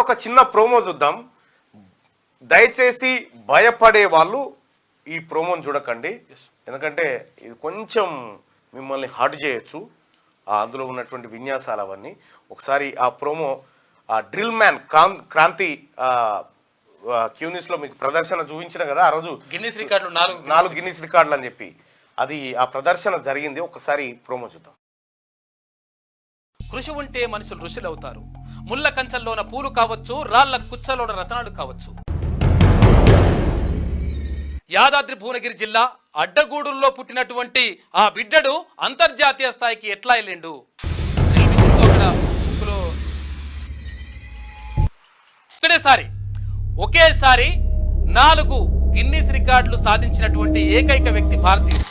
ఒక చిన్న ప్రోమో చూద్దాం. దయచేసి భయపడే వాళ్ళు ఈ ప్రోమోని చూడకండి, ఎందుకంటే ఇది కొంచెం మిమ్మల్ని హర్ట్ చేయొచ్చు. అందులో ఉన్నటువంటి విన్యాసాలు అవన్నీ ఒకసారి ఆ ప్రోమో డ్రిల్ మ్యాన్ క్రాంతి క్యూనిస్లో మీకు ప్రదర్శన చూపించిన కదా ఆ రోజు, గిన్నిస్ రికార్డులు 4 గిన్నిస్ రికార్డులు అని చెప్పి అది ఆ ప్రదర్శన జరిగింది. ఒకసారి ప్రోమో చూద్దాం. కృషి ఉంటే మనుషులు ఋషులు అవుతారు. ముళ్ళ కంచంలోన పూలు కావచ్చు, రాళ్ల కుచ్చలోన రతనాలు కావచ్చు. యాదాద్రి భువనగిరి జిల్లా అడ్డగూడూరులో పుట్టినటువంటి ఆ బిడ్డడు అంతర్జాతీయ స్థాయికి ఎట్లా వెళ్ళిండు? ఒకేసారి 4 గిన్నిస్ రికార్డులు సాధించినటువంటి ఏకైక వ్యక్తి భారతీయుడు.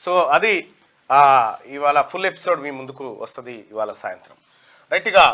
సో అది ఇవాళ ఫుల్ ఎపిసోడ్ మీ ముందుకు వస్తుంది ఇవాళ సాయంత్రం. రైట్గా